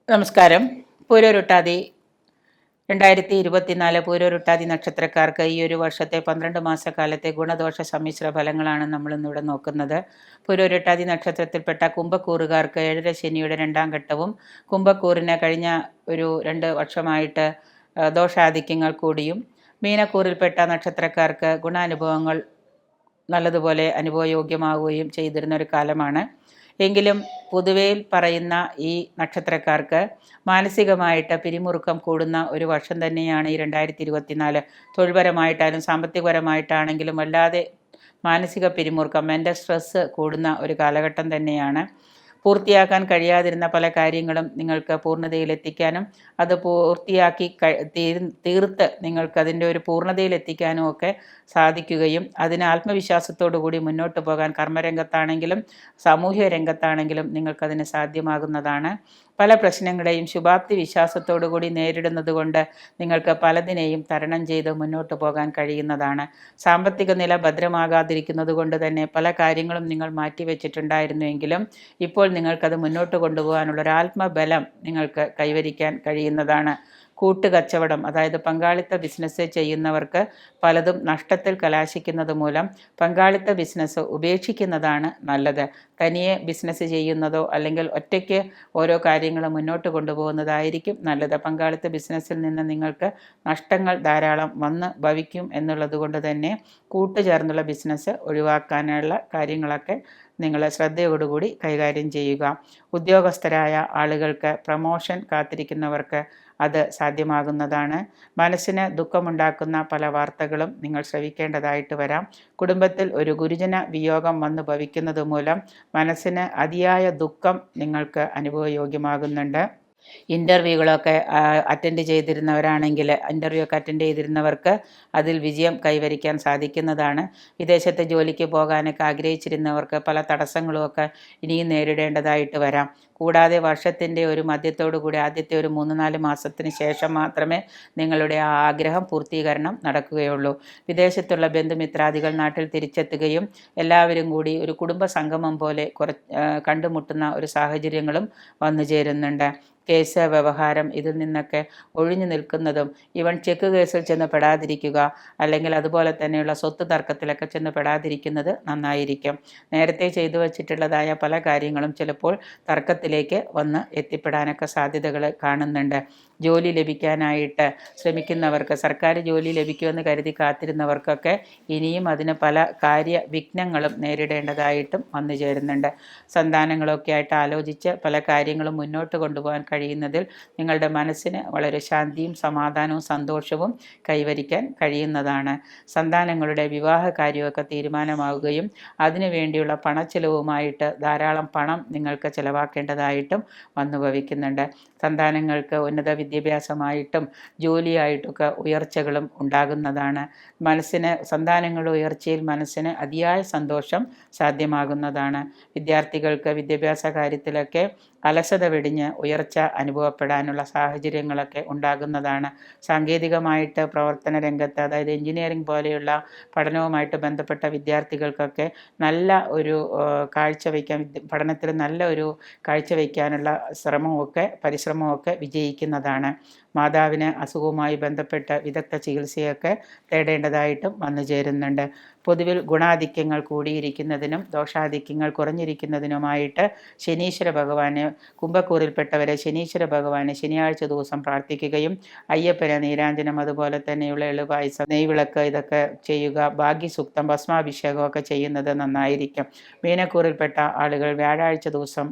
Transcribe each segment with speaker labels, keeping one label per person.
Speaker 1: നമസ്കാരം. പൂരോരുട്ടാതി 2024 പൂരോരുട്ടാതി നക്ഷത്രക്കാർക്ക് ഈ ഒരു വർഷത്തെ 12 മാസക്കാലത്തെ ഗുണദോഷ സമ്മിശ്ര ഫലങ്ങളാണ് നമ്മൾ ഇന്നിവിടെ നോക്കുന്നത്. പൂരോരുട്ടാതി നക്ഷത്രത്തിൽപ്പെട്ട കുംഭക്കൂറുകാർക്ക് 7 ശനിയുടെ 2ാം ഘട്ടവും, കുംഭക്കൂറിന് കഴിഞ്ഞ ഒരു 2 വർഷമായിട്ട് ദോഷാധിക്യങ്ങൾ കൂടിയും, മീനക്കൂറിൽപ്പെട്ട നക്ഷത്രക്കാർക്ക് ഗുണാനുഭവങ്ങൾ നല്ലതുപോലെ അനുഭവയോഗ്യമാവുകയും ചെയ്തിരുന്ന ഒരു കാലമാണ്. എങ്കിലും പൊതുവേ പറയുന്ന ഈ നക്ഷത്രക്കാർക്ക് മാനസികമായിട്ട് പിരിമുറുക്കം കൂടുന്ന ഒരു വർഷം തന്നെയാണ് ഈ 2024. തൊഴിൽപരമായിട്ടായാലും സാമ്പത്തികപരമായിട്ടാണെങ്കിലും വല്ലാതെ മാനസിക പിരിമുറുക്കം, മെൻ്റൽ സ്ട്രെസ്സ് കൂടുന്ന ഒരു കാലഘട്ടം തന്നെയാണ്. പൂർത്തിയാക്കാൻ കഴിയാതിരുന്ന പല കാര്യങ്ങളും നിങ്ങൾക്ക് പൂർണ്ണതയിലെത്തിക്കാനും, അത് പൂർത്തിയാക്കി തീർത്ത് നിങ്ങൾക്കതിൻ്റെ ഒരു പൂർണ്ണതയിലെത്തിക്കാനും ഒക്കെ സാധിക്കുകയും, അതിന് ആത്മവിശ്വാസത്തോടു കൂടി മുന്നോട്ട് പോകാൻ കർമ്മരംഗത്താണെങ്കിലും സാമൂഹ്യ രംഗത്താണെങ്കിലും നിങ്ങൾക്കതിന് സാധ്യമാകുന്നതാണ്. പല പ്രശ്നങ്ങളെയും ശുഭാപ്തി വിശ്വാസത്തോടു കൂടി നേരിടുന്നത് കൊണ്ട് നിങ്ങൾക്ക് പലതിനെയും തരണം ചെയ്ത് മുന്നോട്ട് പോകാൻ കഴിയുന്നതാണ്. സാമ്പത്തിക നില ഭദ്രമാകാതിരിക്കുന്നത് കൊണ്ട് തന്നെ പല കാര്യങ്ങളും നിങ്ങൾ മാറ്റിവെച്ചിട്ടുണ്ടായിരുന്നുവെങ്കിലും ഇപ്പോൾ നിങ്ങൾക്കത് മുന്നോട്ട് കൊണ്ടുപോകാനുള്ള ഒരു ആത്മബലം നിങ്ങൾക്ക് കൈവരിക്കാൻ കഴിയുന്നതാണ്. കൂട്ടുകച്ചവടം, അതായത് പങ്കാളിത്ത ബിസിനസ് ചെയ്യുന്നവർക്ക് പലതും നഷ്ടത്തിൽ കലാശിക്കുന്നത് മൂലം പങ്കാളിത്ത ബിസിനസ് ഉപേക്ഷിക്കുന്നതാണ് നല്ലത്. തനിയെ ബിസിനസ് ചെയ്യുന്നതോ അല്ലെങ്കിൽ ഒറ്റയ്ക്ക് ഓരോ കാര്യങ്ങൾ മുന്നോട്ട് കൊണ്ടുപോകുന്നതായിരിക്കും നല്ലത്. പങ്കാളിത്ത ബിസിനസ്സിൽ നിന്ന് നിങ്ങൾക്ക് നഷ്ടങ്ങൾ ധാരാളം വന്ന് ഭവിക്കും എന്നുള്ളത് കൊണ്ട് തന്നെ കൂട്ടുചേർന്നുള്ള ബിസിനസ് ഒഴിവാക്കാനുള്ള കാര്യങ്ങളൊക്കെ നിങ്ങൾ ശ്രദ്ധയോടുകൂടി കൈകാര്യം ചെയ്യുക. ഉദ്യോഗസ്ഥരായ ആളുകൾക്ക് പ്രമോഷൻ കാത്തിരിക്കുന്നവർക്ക് അത് സാധ്യമാകുന്നതാണ്. മനസ്സിന് ദുഃഖമുണ്ടാക്കുന്ന പല വാർത്തകളും നിങ്ങൾ ശ്രവിക്കേണ്ടതായിട്ട് വരാം. കുടുംബത്തിൽ ഒരു ഗുരുജന വിയോഗം വന്ന് ഭവിക്കുന്നത് മൂലം മനസ്സിന് അതിയായ ദുഃഖം നിങ്ങൾക്ക് അനുഭവയോഗ്യമാകുന്നുണ്ട്. ഇൻ്റർവ്യൂകളൊക്കെ അറ്റൻഡ് ചെയ്തിരുന്നവരാണെങ്കിൽ ഇൻ്റർവ്യൂ ഒക്കെ അറ്റൻഡ് ചെയ്തിരുന്നവർക്ക് അതിൽ വിജയം കൈവരിക്കാൻ സാധിക്കുന്നതാണ്. വിദേശത്ത് ജോലിക്ക് പോകാനൊക്കെ ആഗ്രഹിച്ചിരുന്നവർക്ക് പല തടസ്സങ്ങളുമൊക്കെ ഇനിയും നേരിടേണ്ടതായിട്ട് വരാം. കൂടാതെ വർഷത്തിൻ്റെ ഒരു മധ്യത്തോടു കൂടി ആദ്യത്തെ ഒരു 3-4 മാസത്തിന് ശേഷം മാത്രമേ നിങ്ങളുടെ ആ ആഗ്രഹം പൂർത്തീകരണം നടക്കുകയുള്ളൂ. വിദേശത്തുള്ള ബന്ധുമിത്രാദികൾ നാട്ടിൽ തിരിച്ചെത്തുകയും എല്ലാവരും കൂടി ഒരു കുടുംബ സംഗമം പോലെ കണ്ടുമുട്ടുന്ന ഒരു സാഹചര്യങ്ങളും വന്നു ചേരുന്നുണ്ട്. കേസ് വ്യവഹാരം ഇതിൽ നിന്നൊക്കെ ഒഴിഞ്ഞു നിൽക്കുന്നതും, ഇവൻ ചെക്ക് കേസിൽ ചെന്ന് പെടാതിരിക്കുക, അല്ലെങ്കിൽ അതുപോലെ തന്നെയുള്ള സ്വത്ത് തർക്കത്തിലൊക്കെ ചെന്ന് പെടാതിരിക്കുന്നത് നന്നായിരിക്കും. നേരത്തെ ചെയ്തു വച്ചിട്ടുള്ളതായ പല കാര്യങ്ങളും ചിലപ്പോൾ തർക്കത്തിലേക്ക് വന്ന് എത്തിപ്പെടാനൊക്കെ സാധ്യതകൾ കാണുന്നുണ്ട്. ജോലി ലഭിക്കാനായിട്ട് ശ്രമിക്കുന്നവർക്ക്, സർക്കാർ ജോലി ലഭിക്കുമെന്ന് കരുതി കാത്തിരുന്നവർക്കൊക്കെ ഇനിയും അതിന് പല കാര്യ വിഘ്നങ്ങളും നേരിടേണ്ടതായിട്ടും വന്നു ചേരുന്നുണ്ട്. സന്താനങ്ങളൊക്കെ ആയിട്ട് ആലോചിച്ച് പല കാര്യങ്ങളും മുന്നോട്ട് കൊണ്ടുപോകാൻ കഴിയുന്നതിൽ നിങ്ങളുടെ മനസ്സിന് വളരെ ശാന്തിയും സമാധാനവും സന്തോഷവും കൈവരിക്കാൻ കഴിയുന്നതാണ്. സന്താനങ്ങളുടെ വിവാഹ കാര്യമൊക്കെ തീരുമാനമാവുകയും അതിനു വേണ്ടിയുള്ള പണച്ചെലവുമായിട്ട് ധാരാളം പണം നിങ്ങൾക്ക് ചിലവാക്കേണ്ടതായിട്ടും വന്നു ഭവിക്കുന്നുണ്ട്. സന്താനങ്ങൾക്ക് ഉന്നത വിദ്യാഭ്യാസമായിട്ടും ജോലിയായിട്ടൊക്കെ ഉയർച്ചകളും ഉണ്ടാകുന്നതാണ്. സന്താനങ്ങളുടെ ഉയർച്ചയിൽ മനസ്സിന് അതിയായ സന്തോഷം സാധ്യമാകുന്നതാണ്. വിദ്യാർത്ഥികൾക്ക് വിദ്യാഭ്യാസ കാര്യത്തിലൊക്കെ അലസത വെടിഞ്ഞ് ഉയർച്ച അനുഭവപ്പെടാനുള്ള സാഹചര്യങ്ങളൊക്കെ ഉണ്ടാകുന്നതാണ്. സാങ്കേതികമായിട്ട് പ്രവർത്തന രംഗത്ത്, അതായത് എഞ്ചിനീയറിംഗ് പോലെയുള്ള പഠനവുമായിട്ട് ബന്ധപ്പെട്ട വിദ്യാർത്ഥികൾക്കൊക്കെ നല്ല ഒരു പഠനത്തിൽ നല്ല ഒരു കാഴ്ചവെക്കാനുള്ള പരിശ്രമമൊക്കെ വിജയിക്കുന്നതാണ്. മാതാവിന് അസുഖവുമായി ബന്ധപ്പെട്ട് വിദഗ്ധ ചികിത്സയൊക്കെ തേടേണ്ടതായിട്ടും വന്നു ചേരുന്നുണ്ട്. പൊതുവിൽ ഗുണാധിക്യങ്ങൾ കൂടിയിരിക്കുന്നതിനും ദോഷാധിക്യങ്ങൾ കുറഞ്ഞിരിക്കുന്നതിനുമായിട്ട് ശനീശ്വര ഭഗവാന്, കുംഭക്കൂറിൽപ്പെട്ടവരെ ശനീശ്വര ഭഗവാന് ശനിയാഴ്ച ദിവസം പ്രാർത്ഥിക്കുകയും അയ്യപ്പന് നീരാഞ്ജനം, അതുപോലെ തന്നെയുള്ള എള്ളുപായസം, നെയ്വിളക്ക് ഇതൊക്കെ ചെയ്യുക. ഭാഗ്യസൂക്തം, ഭസ്മാഭിഷേകമൊക്കെ ചെയ്യുന്നത് നന്നായിരിക്കും. മീനക്കൂറിൽപ്പെട്ട ആളുകൾ വ്യാഴാഴ്ച ദിവസം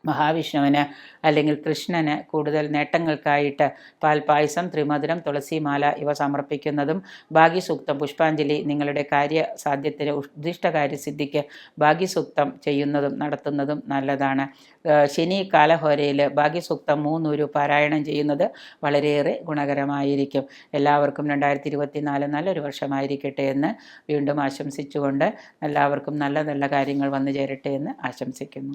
Speaker 1: മഹാവിഷ്ണുവിന് അല്ലെങ്കിൽ കൃഷ്ണന് കൂടുതൽ നേട്ടങ്ങൾക്കായിട്ട് പാൽപായസം, ത്രിമധുരം, തുളസിമാല ഇവ സമർപ്പിക്കുന്നതും ഭാഗ്യസൂക്തം, പുഷ്പാഞ്ജലി നിങ്ങളുടെ കാര്യസാധ്യത്തിന് ഉദ്ദിഷ്ടകാര്യസിദ്ധിക്ക് ഭാഗ്യസൂക്തം ചെയ്യുന്നതും നടത്തുന്നതും നല്ലതാണ്. ശനി കാലഹോരയിൽ ഭാഗ്യസൂക്തം 3 പാരായണം ചെയ്യുന്നത് വളരെയേറെ ഗുണകരമായിരിക്കും. എല്ലാവർക്കും 2024 നല്ലൊരു വർഷമായിരിക്കട്ടെ എന്ന് വീണ്ടും ആശംസിച്ചുകൊണ്ട് എല്ലാവർക്കും നല്ല നല്ല കാര്യങ്ങൾ വന്നു ചേരട്ടെ എന്ന് ആശംസിക്കുന്നു.